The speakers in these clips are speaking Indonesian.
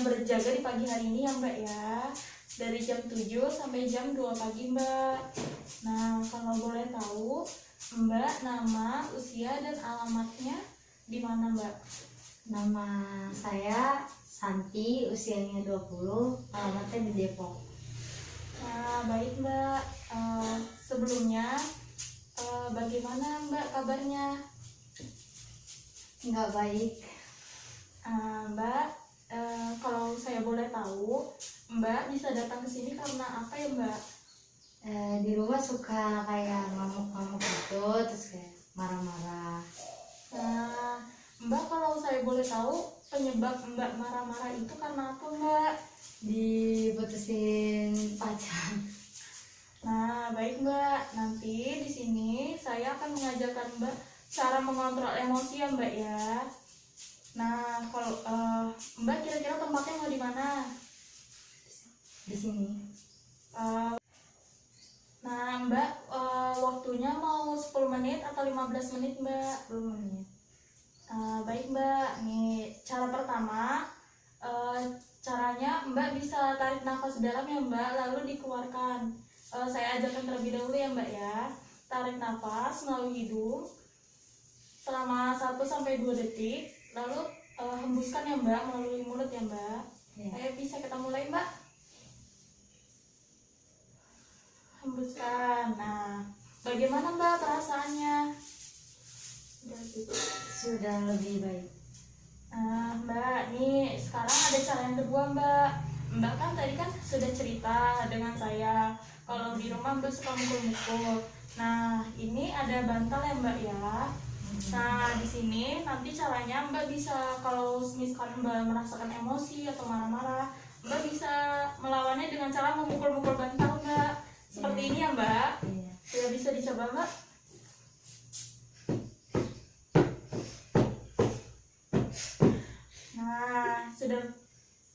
berjaga di pagi hari ini ya Mbak ya, dari jam 7 sampai jam 2 pagi Mbak. Nah, kalau boleh tahu Mbak nama, usia, dan alamatnya di mana Mbak? Nama saya Santi, usianya 20, alamatnya di Depok. Nah, baik Mbak. Sebelumnya bagaimana Mbak kabarnya? Nggak baik. Mbak, kalau saya boleh tahu, Mbak bisa datang ke sini karena apa ya Mbak? Di rumah suka kayak ngamuk-ngamuk gitu, terus kayak marah-marah. Nah, Mbak kalau saya boleh tahu penyebab Mbak marah-marah itu karena apa Mbak? Diputusin pacar. Nah, baik Mbak. Nanti di sini saya akan mengajarkan Mbak cara mengontrol emosi ya Mbak ya. Nah, kalau Mbak kira-kira tempatnya mau di mana? Di sini. Nah, Mbak waktunya mau 10 menit atau 15 menit Mbak? 10 menit. Baik Mbak, nih cara pertama, caranya Mbak bisa tarik nafas dalam ya Mbak, lalu dikeluarkan. Saya ajarkan terlebih dahulu ya Mbak ya. Tarik nafas melalui hidung selama 1-2 detik, lalu hembuskan ya Mbak melalui mulut ya Mbak. Ya. Ayo bisa kita mulai Mbak. Hembuskan. Nah, bagaimana Mbak perasaannya? Sudah lebih baik. Mbak, nih sekarang ada cara yang kedua Mbak. Mbak kan tadi kan sudah cerita dengan saya kalau di rumah Mbak suka mukul-mukul. Nah, ini ada bantal ya Mbak ya. Nah, di sini nanti caranya Mbak bisa, kalau misalkan Mbak merasakan emosi atau marah-marah, Mbak bisa melawannya dengan cara memukul-mukul bantal Mbak. Seperti ini ya Mbak. Iya. Sudah bisa dicoba Mbak? Nah, sudah.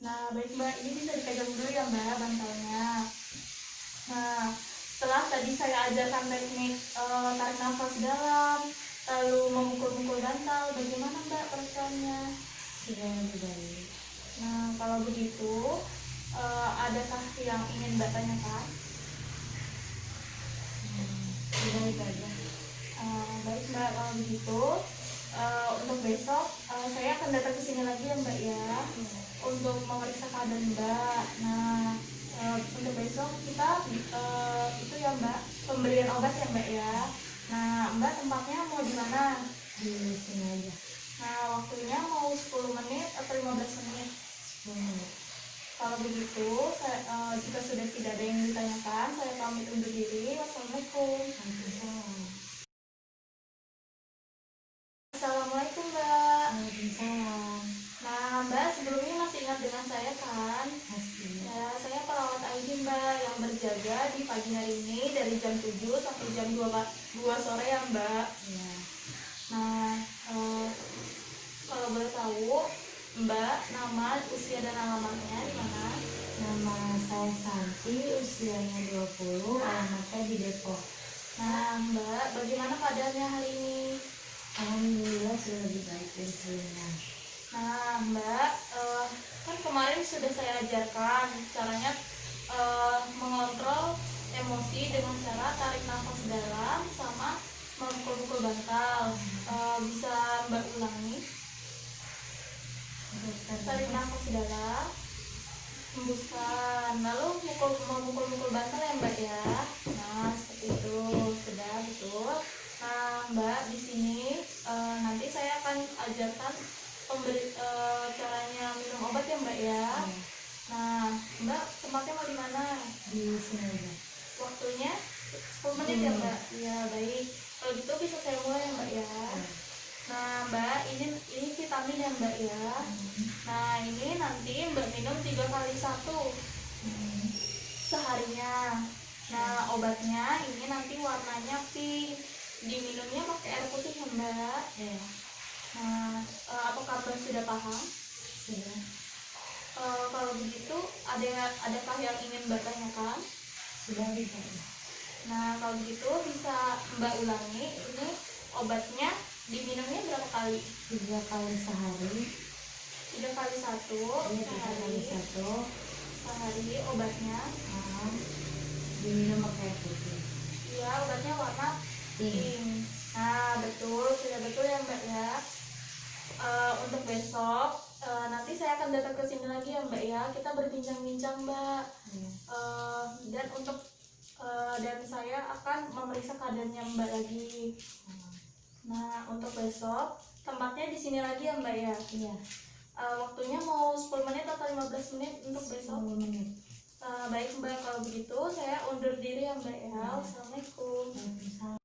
Nah, baik Mbak, ini bisa dipegang dulu ya Mbak bantalnya. Nah, setelah tadi saya ajarkan teknik tarik nafas dalam, lalu memukul-mukul bantal, bagaimana Mbak perasaannya? Sudah lebih baik. Nah, kalau begitu, adakah yang ingin Mbak tanyakan? Sudah itu aja. Baik Mbak, kalau begitu untuk besok saya akan datang ke sini lagi ya Mbak ya, untuk memeriksa keadaan Mbak. Nah, untuk besok kita itu ya Mbak, pemberian obat ya Mbak ya. Nah, Mbak tempatnya mau di mana? Di sini aja. Nah, waktunya mau 10 menit atau 15 menit? 10 menit. Kalau begitu, jika sudah tidak ada yang ditanyakan, saya pamit undur diri. Wassalamualaikum. Waalaikumsalam. Assalamualaikum Mbak. Waalaikumsalam. Nah Mbak, sebelumnya masih ingat dengan saya kan? Masih. Ya, saya perawat ID Mbak yang berjaga di pagi hari ini dari jam 7 sampai jam 2 sore ya Mbak. Ya. Nah, kalau boleh tahu Mbak nama, usia, dan alamatnya di mana? Nama saya Santi, usianya 20, alamatnya di Depok. Nah Mbak, bagaimana keadaannya hari ini? Alhamdulillah sudah lebih baik dari sebelumnya. Nah Mbak, kan kemarin sudah saya ajarkan caranya mengontrol emosi dengan cara tarik nafas dalam sama memukul-mukul bantal. Bisa Mbak ulangi? Tarik nafas dalam, hembuskan, lalu memukul-mukul bantal ya Mbak ya. Nah seperti itu, sudah betul. Nah Mbak, di sini nanti saya akan ajarkan caranya minum obat ya Mbak ya. Nah Mbak, tempatnya mau di mana? Di sini aja. Waktunya 10 menit ya Mbak. Ya baik, kalau gitu bisa saya mulai ya Mbak ya. Nah Mbak, ini vitamin ya Mbak ya. Nah ini nanti Mbak minum 3 kali 1 seharinya. Nah obatnya ini nanti warnanya pink, diminumnya pakai air putih ya Mbak. Ya. Nah, apakah Mbak sudah paham? Sudah. Kalau begitu, adakah yang ingin Mbak tanyakan? Sudah bisa. Nah, kalau begitu bisa Mbak ulangi. Ini obatnya diminumnya berapa kali? 3 kali sehari. 3 kali 1 Iya, 3 kali 1. sehari obatnya. Diminum pakai air putih. Iya, obatnya warna Pink. pink. Nah, betul, sudah betul ya Mbak ya. Untuk besok nanti saya akan datang ke sini lagi ya Mbak ya. Kita berbincang-bincang Mbak. Iya. Dan untuk dan saya akan memeriksa keadaannya Mbak lagi. Nah, untuk besok tempatnya di sini lagi ya Mbak ya. Iya. Waktunya mau 10 menit atau 15 menit untuk besok? 10 menit. Baik Mbak, kalau begitu saya undur diri ya Mbak ya. Wassalamualaikum. Waalaikumsalam.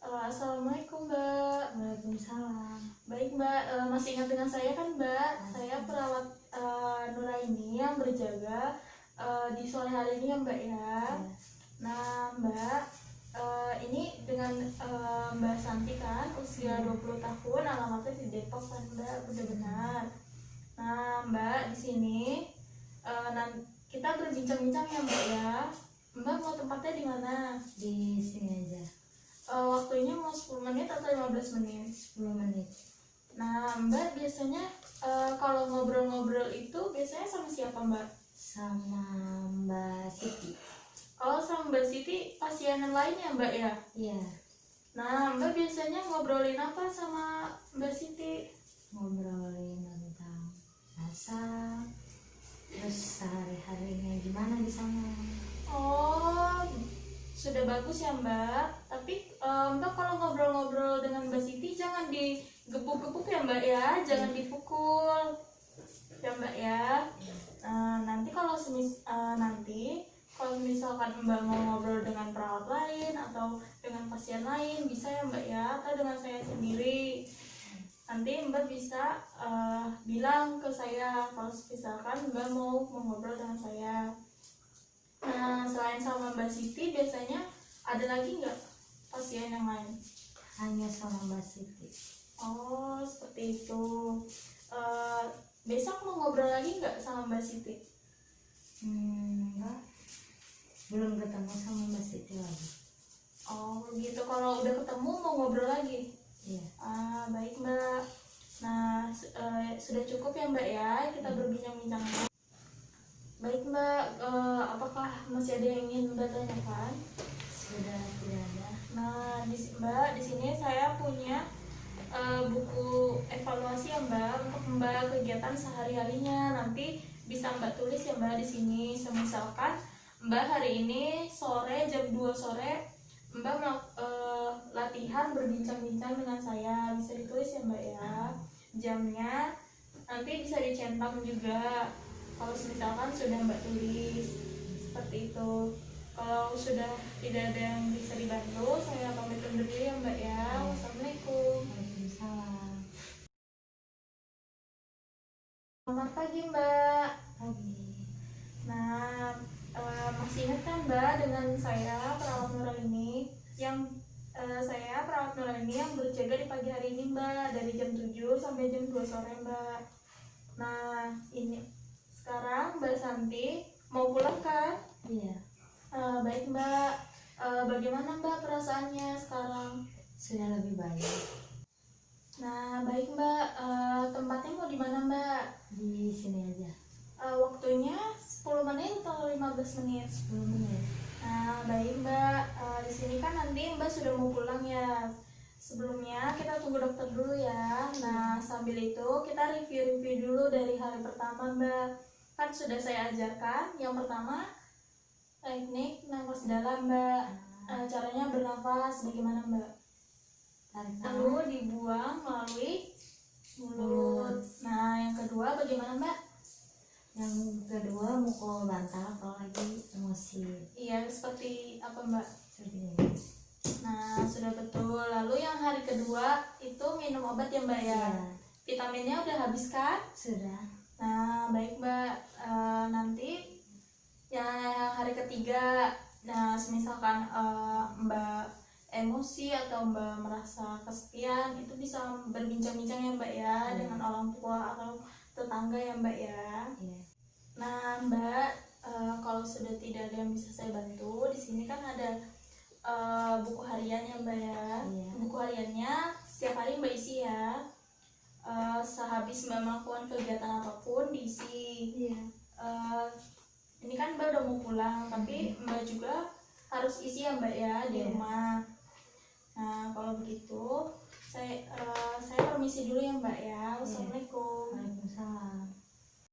Assalamualaikum Mbak. Waalaikumsalam. Baik Mbak, masih ingat dengan saya kan Mbak? Saya perawat Nuraini yang berjaga di sore hari ini ya Mbak ya. Nah Mbak, ini dengan Mbak Santi kan, usia 20 tahun, alamatnya di Depok kan Mbak, benar-benar. Nah Mbak, di sini kita berbincang-bincang ya Mbak ya. Mbak mau tempatnya di mana? Di sini aja. Waktunya mau 10 menit atau 15 menit? 10 menit. Nah Mbak biasanya kalau ngobrol-ngobrol itu biasanya sama siapa Mbak? Sama Mbak Siti. Oh, sama Mbak Siti, pasien yang lain ya Mbak ya? Iya. Nah Mbak biasanya ngobrolin apa sama Mbak Siti? Ngobrolin tentang masak, terus sehari-harinya gimana di sana. Oh, sudah bagus ya Mbak. Tapi Mbak kalau ngobrol-ngobrol dengan Mbak Siti jangan digebuk-gebuk ya Mbak ya, jangan dipukul ya Mbak ya. Nanti kalau misalkan Mbak mau ngobrol dengan perawat lain atau dengan pasien lain bisa ya Mbak ya, atau dengan saya sendiri. Nanti Mbak bisa bilang ke saya kalau misalkan Mbak mau ngobrol dengan saya. Nah, selain sama Mbak Siti, biasanya ada lagi nggak pasien yang lain? Hanya sama Mbak Siti. Oh, seperti itu. Besok mau ngobrol lagi nggak sama Mbak Siti? Enggak. Belum ketemu sama Mbak Siti lagi. Oh, begitu. Kalau udah ketemu mau ngobrol lagi? Iya. Baik Mbak. Nah, sudah cukup ya Mbak ya, kita berbincang-bincang. Baik Mbak, apakah masih ada yang ingin Mbak tanyakan? Sudah tidak ada. Nah, Mbak, di sini saya punya buku evaluasi ya Mbak untuk Mbak kegiatan sehari-harinya. Nanti bisa Mbak tulis ya Mbak di sini. Misalkan Mbak hari ini sore jam 2 sore Mbak latihan berbincang-bincang dengan saya, bisa ditulis ya Mbak ya. Jamnya nanti bisa dicentang juga. Kalau misalkan sudah Mbak tulis seperti itu. Kalau sudah tidak ada yang bisa dibantu, saya pamit undur diri ya Mbak ya. Wassalamualaikum. Waalaikumsalam. Selamat pagi Mbak. Pagi. Nah, masih ingat kan Mbak dengan saya perawat Nuraini yang perawat Nuraini yang berjaga di pagi hari ini Mbak, dari jam 7 sampai jam 2 sore Mbak. Nah, ini sekarang Mbak Santi mau pulang kan? Iya. Baik Mbak, bagaimana Mbak perasaannya sekarang? Sudah lebih baik. Nah baik Mbak, tempatnya mau di mana Mbak? Di sini aja. Waktunya 10 menit atau 15 menit? 10 menit. Nah baik Mbak, di sini kan nanti Mbak sudah mau pulang ya. Sebelumnya kita tunggu dokter dulu ya. Nah sambil itu kita review-review dulu dari hari pertama Mbak. Kan sudah saya ajarkan. Yang pertama teknik nafas dalam Mbak. Caranya bernafas bagaimana Mbak? Lalu dibuang melalui mulut. Nah yang kedua bagaimana Mbak? Yang kedua mukul bantal kalau lagi emosi. Iya, seperti apa Mbak? Seperti ini. Nah sudah betul. Lalu yang hari kedua itu minum obat ya Mbak ya? Iya. Vitaminnya udah habis kan? Sudah. Nah baik Mbak, nanti yang hari ketiga, nah misalkan Mbak emosi atau Mbak merasa kesepian, itu bisa berbincang-bincang ya Mbak ya, dengan orang tua atau tetangga ya Mbak ya. Iya. Nah Mbak, kalau sudah tidak ada yang bisa saya bantu, di sini kan ada buku harian ya Mbak ya. Iya. Buku hariannya setiap hari Mbak isi ya. Sehabis Mbak melakukan kegiatan apapun diisi. Iya. Ini kan Mbak udah mau pulang, tapi Mbak juga harus isi ya Mbak ya di Iya. rumah.